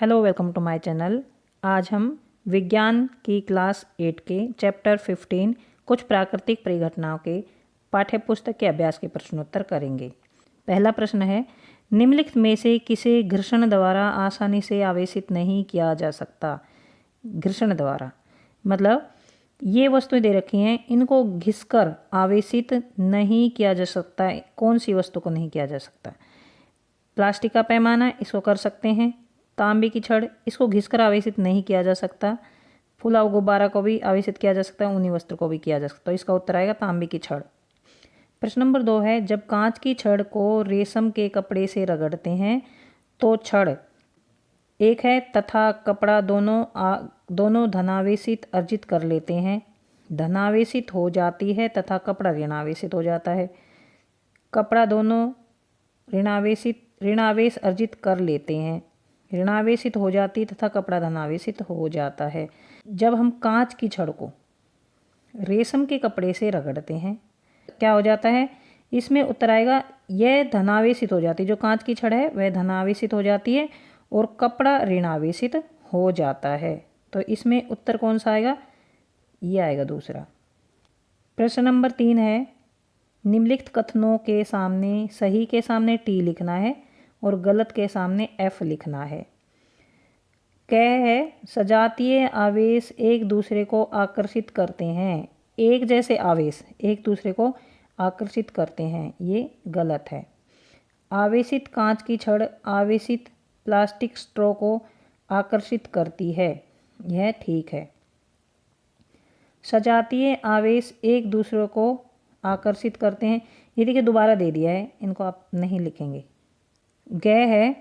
Hello, welcome to my channel. आज हम विज्ञान की क्लास 8 के चैप्टर 15 कुछ प्राकृतिक परिघटनाओं के पाठ्य पुस्तक के अभ्यास के प्रश्नोत्तर करेंगे। पहला प्रश्न है, निम्नलिखित में से किसे घर्षण द्वारा आसानी से आवेशित नहीं किया जा सकता। घर्षण द्वारा मतलब ये वस्तुएं दे रखी हैं, इनको घिसकर आवेशित नहीं किया जा सकता। कौन सी वस्तु को नहीं किया जा सकता? प्लास्टिक का पैमाना, इसको कर सकते हैं। तांबे की छड़, इसको घिसकर आवेशित नहीं किया जा सकता। फूला हुआ गुब्बारा को भी आवेशित किया जा सकता है, ऊनी वस्त्र को भी किया जा सकता है। तो इसका उत्तर आएगा तांबे की छड़। प्रश्न नंबर 2 है, जब कांच की छड़ को रेशम के कपड़े से रगड़ते हैं तो छड़ एक है तथा कपड़ा दोनों धनावेशित अर्जित कर लेते हैं। धनावेशित हो जाती है तथा कपड़ा ऋणावेशित हो जाता है। कपड़ा दोनों ऋणावेश अर्जित कर लेते हैं। ऋणावेशित हो जाती तथा कपड़ा धनावेशित हो जाता है। जब हम कांच की छड़ को रेशम के कपड़े से रगड़ते हैं क्या हो जाता है? इसमें उत्तर आएगा यह धनावेशित हो जाती है। जो कांच की छड़ है वह धनावेशित हो जाती है और कपड़ा ऋणावेशित हो जाता है। तो इसमें उत्तर कौन सा आएगा? ये आएगा दूसरा। प्रश्न नंबर 3 है, निम्नलिखित कथनों के सामने सही के सामने टी लिखना है और गलत के सामने एफ लिखना है। है सजातीय आवेश एक दूसरे को आकर्षित करते हैं। एक जैसे आवेश एक दूसरे को आकर्षित करते हैं, ये गलत है। आवेशित कांच की छड़ आवेशित प्लास्टिक स्ट्रॉ को आकर्षित करती है, यह ठीक है। सजातीय आवेश एक दूसरे को आकर्षित करते हैं, ये देखिए दोबारा दे दिया है, इनको आप नहीं लिखेंगे। है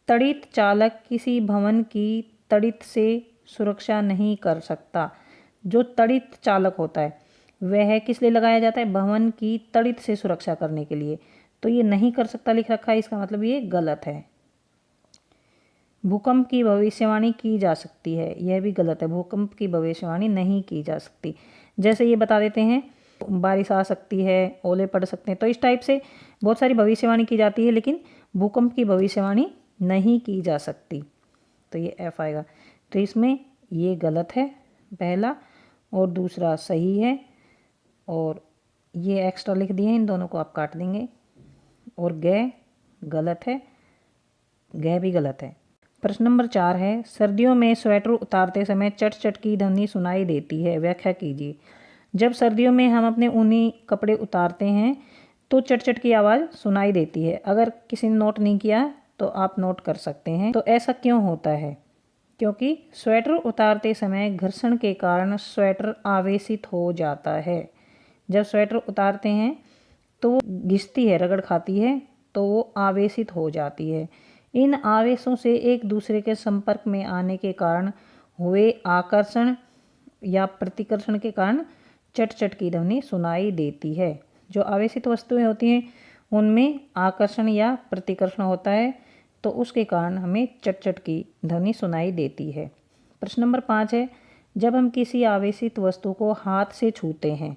तड़ित चालक किसी भवन की तड़ित से सुरक्षा नहीं कर सकता। जो तड़ित चालक होता है वह किस लिए लगाया जाता है? भवन की तड़ित से सुरक्षा करने के लिए। तो ये नहीं कर सकता लिख रखा है, इसका मतलब ये गलत है। भूकंप की भविष्यवाणी की जा सकती है, यह भी गलत है। भूकंप की भविष्यवाणी नहीं की जा सकती। जैसे ये बता देते हैं बारिश आ सकती है, ओले पड़ सकते हैं, तो इस टाइप से बहुत सारी भविष्यवाणी की जाती है, लेकिन भूकंप की भविष्यवाणी नहीं की जा सकती। तो ये एफ आएगा। तो इसमें ये गलत है पहला, और दूसरा सही है। और ये एक्स्ट्रा लिख दिए हैं, इन दोनों को आप काट देंगे। और गलत है, भी गलत है। प्रश्न नंबर 4 है, सर्दियों में स्वेटर उतारते समय चट चट की ध्वनि सुनाई देती है, व्याख्या कीजिए। जब सर्दियों में हम अपने ऊनी कपड़े उतारते हैं तो चट चट की आवाज़ सुनाई देती है। अगर किसी ने नोट नहीं किया तो आप नोट कर सकते हैं। तो ऐसा क्यों होता है? क्योंकि स्वेटर उतारते समय घर्षण के कारण स्वेटर आवेशित हो जाता है। जब स्वेटर उतारते हैं तो वो घिसती है, रगड़ खाती है, तो वो आवेशित हो जाती है। इन आवेशों से एक दूसरे के संपर्क में आने के कारण हुए आकर्षण या प्रतिकर्षण के कारण चट चट की ध्वनि सुनाई देती है। जो आवेशित वस्तुएं होती हैं उनमें आकर्षण या प्रतिकर्षण होता है, तो उसके कारण हमें चट चट की ध्वनि सुनाई देती है। प्रश्न नंबर 5 है, जब हम किसी आवेशित वस्तु को हाथ से छूते हैं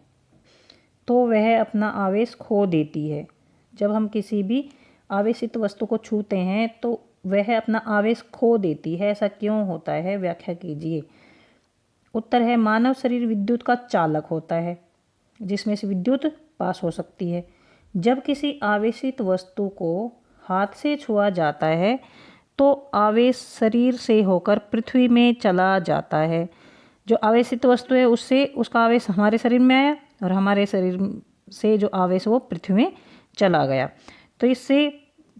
तो वह अपना आवेश खो देती है। जब हम किसी भी आवेशित वस्तु को छूते हैं तो वह अपना आवेश खो देती है, ऐसा क्यों होता है? व्याख्या कीजिए। उत्तर है, मानव शरीर विद्युत का चालक होता है जिसमें से विद्युत पास हो सकती है। जब किसी आवेशित वस्तु को हाथ से छुआ जाता है तो आवेश शरीर से होकर पृथ्वी में चला जाता है। जो आवेशित वस्तु है उससे उसका आवेश हमारे शरीर में आया और हमारे शरीर से जो आवेश वो पृथ्वी में चला गया। तो इससे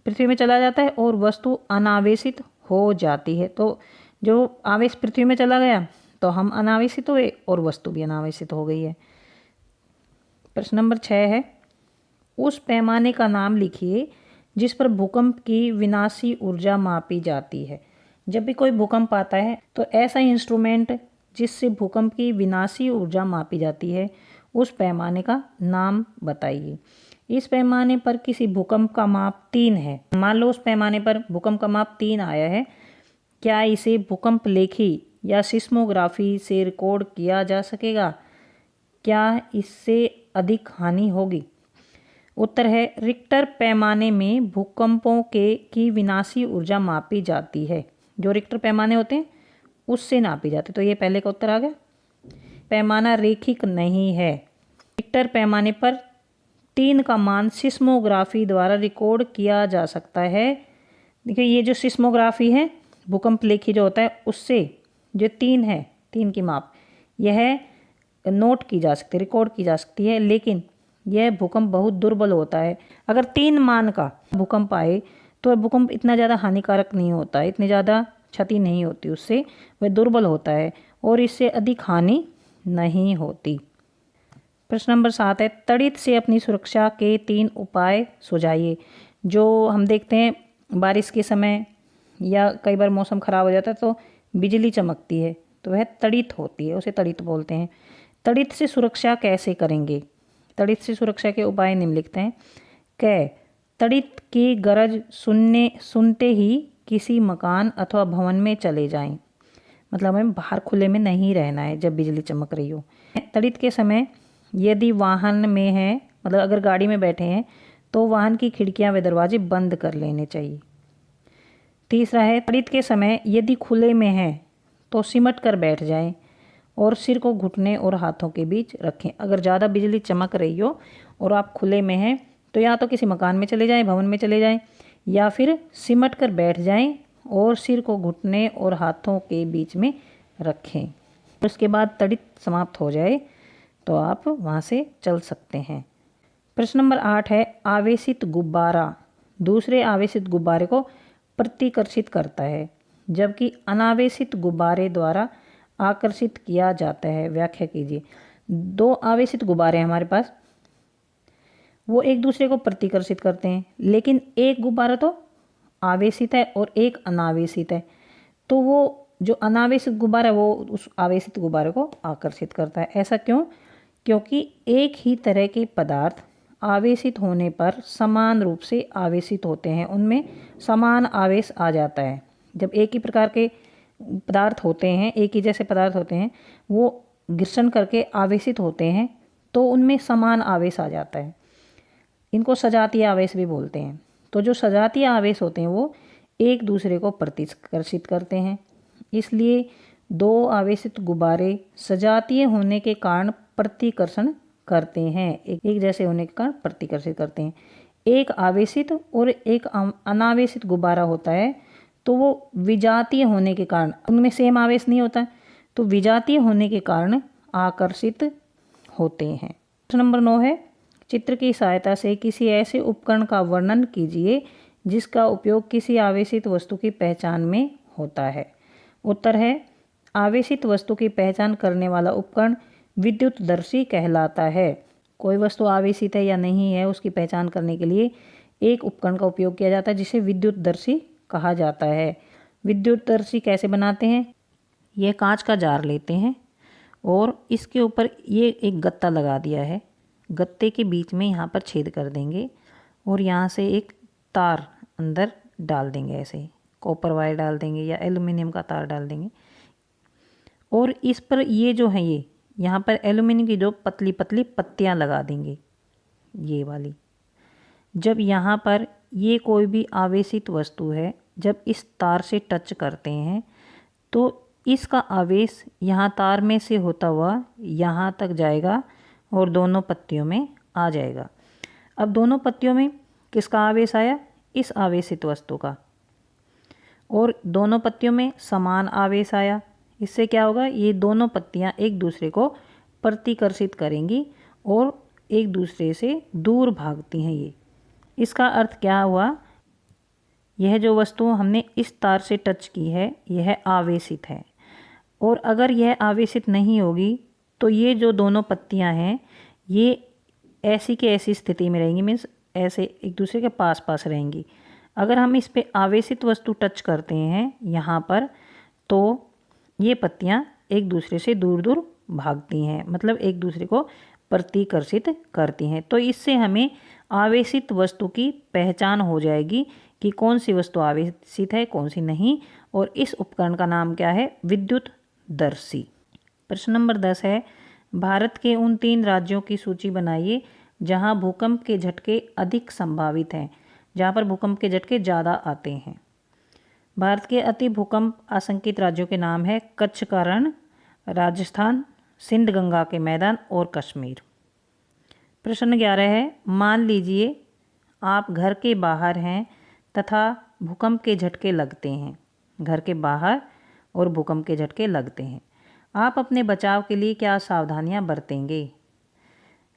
पृथ्वी में चला जाता है और वस्तु अनावेशित हो जाती है। तो जो आवेश पृथ्वी में चला गया तो हम अनावेशित हुए और वस्तु भी अनावेशित हो गई है। प्रश्न नंबर 6 है, उस पैमाने का नाम लिखिए जिस पर भूकंप की विनाशी ऊर्जा मापी जाती है। जब भी कोई भूकंप आता है तो ऐसा इंस्ट्रूमेंट जिससे भूकंप की विनाशी ऊर्जा मापी जाती है, उस पैमाने का नाम बताइए। इस पैमाने पर किसी भूकंप का माप 3 है। मान लो उस पैमाने पर भूकंप का माप 3 आया है, क्या इसे भूकंप लेखी या सिस्मोग्राफी से रिकॉर्ड किया जा सकेगा? क्या इससे अधिक हानि होगी? उत्तर है, रिक्टर पैमाने में भूकंपों की विनाशी ऊर्जा मापी जाती है। जो रिक्टर पैमाने होते हैं उससे नापी जाती है। तो ये पहले का उत्तर आ गया। पैमाना रेखिक नहीं है। रिक्टर पैमाने पर 3 का मान सिस्मोग्राफी द्वारा रिकॉर्ड किया जा सकता है। देखिए ये जो सिस्मोग्राफी है, भूकंप लेखी जो होता है, उससे जो 3 है, 3 की माप, यह नोट की जा सकती है, रिकॉर्ड की जा सकती है। लेकिन यह भूकंप बहुत दुर्बल होता है। अगर 3 मान का भूकंप आए तो भूकंप इतना ज़्यादा हानिकारक नहीं होता है, इतनी ज़्यादा क्षति नहीं होती उससे, वह दुर्बल होता है और इससे अधिक हानि नहीं होती। प्रश्न नंबर 7 है, तड़ित से अपनी सुरक्षा के 3 उपाय सुझाइए। जो हम देखते हैं बारिश के समय या कई बार मौसम खराब हो जाता है तो बिजली चमकती है, तो वह तड़ित होती है, उसे तड़ित बोलते हैं। तड़ित से सुरक्षा कैसे करेंगे? तड़ित से सुरक्षा के उपाय निम्नलिखित हैं। क, तड़ित की गरज सुनते ही किसी मकान अथवा भवन में चले जाएं। मतलब हमें बाहर खुले में नहीं रहना है जब बिजली चमक रही हो। तड़ित के समय यदि वाहन में है, मतलब अगर गाड़ी में बैठे हैं, तो वाहन की खिड़कियां व दरवाजे बंद कर लेने चाहिए। तीसरा है, तड़ित के समय यदि खुले में है तो सिमट कर बैठ जाएं और सिर को घुटने और हाथों के बीच रखें। अगर ज़्यादा बिजली चमक रही हो और आप खुले में हैं तो या तो किसी मकान में चले जाएं, भवन में चले जाएं, या फिर सिमट कर बैठ जाएं और सिर को घुटने और हाथों के बीच में रखें। उसके बाद तड़ित समाप्त हो जाए तो आप वहाँ से चल सकते हैं। प्रश्न नंबर 8 है, आवेशित गुब्बारा दूसरे आवेशित गुब्बारे को प्रतिकर्षित करता है जबकि अनावेशित गुब्बारे द्वारा आकर्षित किया जाता है। व्याख्या कीजिए। 2 आवेशित गुब्बारे हैं हमारे पास, वो एक दूसरे को प्रतिकर्षित करते हैं, लेकिन एक गुब्बारा तो आवेशित है और एक अनावेशित है, तो वो जो अनावेशित गुब्बारा है वो उस आवेशित गुब्बारे को आकर्षित करता है। ऐसा क्यों? क्योंकि एक ही तरह के पदार्थ आवेशित होने पर समान रूप से आवेशित होते हैं, उनमें समान आवेश आ जाता है। जब एक ही प्रकार के पदार्थ होते हैं, एक ही जैसे पदार्थ होते हैं, वो घर्षण करके आवेशित होते हैं तो उनमें समान आवेश आ जाता है। इनको सजातीय आवेश भी बोलते हैं। तो जो सजातीय आवेश होते हैं वो एक दूसरे को प्रतिकर्षित करते हैं, इसलिए 2 आवेशित गुब्बारे सजातीय होने के कारण प्रतिकर्षण करते हैं, एक जैसे होने के कारण प्रतिकर्षित करते हैं। एक आवेशित और एक अनावेशित गुब्बारा होता है तो वो विजातीय होने के कारण, उनमें सेम आवेश नहीं होता, तो विजातीय होने के कारण आकर्षित होते हैं। प्रश्न नंबर 9 है, चित्र की सहायता से किसी ऐसे उपकरण का वर्णन कीजिए जिसका उपयोग किसी आवेशित वस्तु की पहचान में होता है। उत्तर है, आवेशित वस्तु की पहचान करने वाला उपकरण विद्युतदर्शी कहलाता है। कोई वस्तु आवेशित है या नहीं है उसकी पहचान करने के लिए एक उपकरण का उपयोग किया जाता है जिसे विद्युतदर्शी कहा जाता है। विद्युतदर्शी कैसे बनाते हैं? यह कांच का जार लेते हैं और इसके ऊपर ये एक गत्ता लगा दिया है, गत्ते के बीच में यहाँ पर छेद कर देंगे और यहाँ से एक तार अंदर डाल देंगे, ऐसे कॉपर वायर डाल देंगे या एल्युमिनियम का तार डाल देंगे और इस पर ये जो है ये यहाँ पर एल्युमिनियम की जो पतली पतली पत्तियाँ लगा देंगे, ये वाली। जब यहाँ पर ये कोई भी आवेशित वस्तु है, जब इस तार से टच करते हैं तो इसका आवेश यहाँ तार में से होता हुआ यहाँ तक जाएगा और दोनों पत्तियों में आ जाएगा। अब दोनों पत्तियों में किसका आवेश आया? इस आवेशित वस्तु का, और दोनों पत्तियों में समान आवेश आया। इससे क्या होगा? ये दोनों पत्तियाँ एक दूसरे को प्रतिकर्षित करेंगी और एक दूसरे से दूर भागती हैं। ये इसका अर्थ क्या हुआ? यह जो वस्तु हमने इस तार से टच की है यह आवेशित है, और अगर यह आवेशित नहीं होगी तो ये जो दोनों पत्तियां हैं ये ऐसी की ऐसी स्थिति में रहेंगी, मीन्स ऐसे एक दूसरे के पास पास रहेंगी। अगर हम इस पे आवेशित वस्तु टच करते हैं यहाँ पर तो ये पत्तियां एक दूसरे से दूर दूर भागती हैं, मतलब एक दूसरे को प्रतिकर्षित करती हैं। तो इससे हमें आवेशित वस्तु की पहचान हो जाएगी कि कौन सी वस्तु आवेशित है कौन सी नहीं, और इस उपकरण का नाम क्या है? विद्युतदर्शी। प्रश्न नंबर 10 है, भारत के उन 3 राज्यों की सूची बनाइए जहां भूकंप के झटके अधिक संभावित हैं, जहां पर भूकंप के झटके ज़्यादा आते हैं। भारत के अति भूकंप आशंकित राज्यों के नाम है कच्छ का रण, राजस्थान, सिंध गंगा के मैदान और कश्मीर। प्रश्न 11 है, मान लीजिए आप घर के बाहर हैं तथा भूकंप के झटके लगते हैं। घर के बाहर और भूकंप के झटके लगते हैं। आप अपने बचाव के लिए क्या सावधानियां बरतेंगे?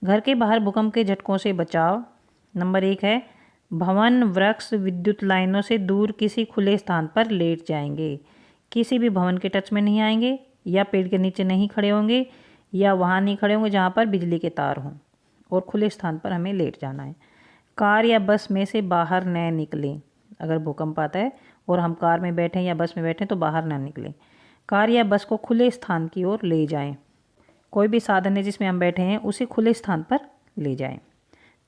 घर के बाहर भूकंप के झटकों से बचाव। नंबर 1 है, भवन, वृक्ष, विद्युत लाइनों से दूर किसी खुले स्थान पर लेट जाएंगे। किसी भी भवन के टच में नहीं आएंगे, या पेड़ के नीचे नहीं खड़े होंगे, या वहाँ नहीं खड़े होंगे जहाँ पर बिजली के तार हों, और खुले स्थान पर हमें लेट जाना है। कार या बस में से बाहर न निकलें। अगर भूकंप आता है और हम कार में बैठें या बस में बैठें तो बाहर ना निकलें। कार या बस को खुले स्थान की ओर ले जाएं। कोई भी साधन है जिसमें हम बैठे हैं उसे खुले स्थान पर ले जाएं।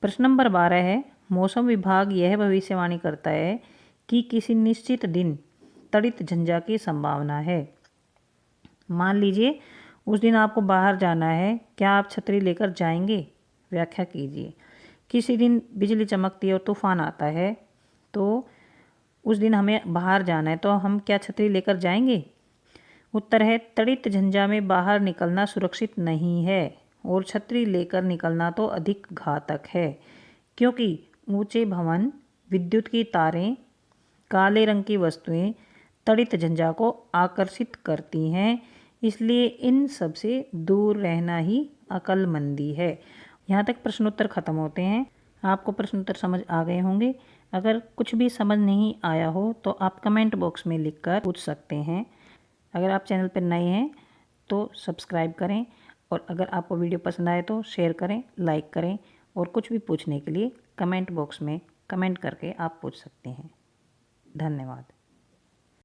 प्रश्न नंबर 12 है, मौसम विभाग यह भविष्यवाणी करता है कि किसी निश्चित दिन तड़ित झंझा की संभावना है। मान लीजिए उस दिन आपको बाहर जाना है, क्या आप छतरी लेकर जाएंगे? व्याख्या कीजिए। किसी दिन बिजली चमकती है और तूफान आता है, तो उस दिन हमें बाहर जाना है, तो हम क्या छतरी लेकर जाएंगे? उत्तर है, तड़ित झंझा में बाहर निकलना सुरक्षित नहीं है और छतरी लेकर निकलना तो अधिक घातक है, क्योंकि ऊंचे भवन, विद्युत की तारें, काले रंग की वस्तुएं तड़ित झंझा को आकर्षित करती हैं। इसलिए इन सब से दूर रहना ही अक्लमंदी है। यहाँ तक प्रश्नोत्तर खत्म होते हैं। आपको प्रश्नोत्तर समझ आ गए होंगे। अगर कुछ भी समझ नहीं आया हो तो आप कमेंट बॉक्स में लिखकर पूछ सकते हैं। अगर आप चैनल पर नए हैं तो सब्सक्राइब करें, और अगर आपको वीडियो पसंद आए तो शेयर करें, लाइक करें, और कुछ भी पूछने के लिए कमेंट बॉक्स में कमेंट करके आप पूछ सकते हैं। धन्यवाद।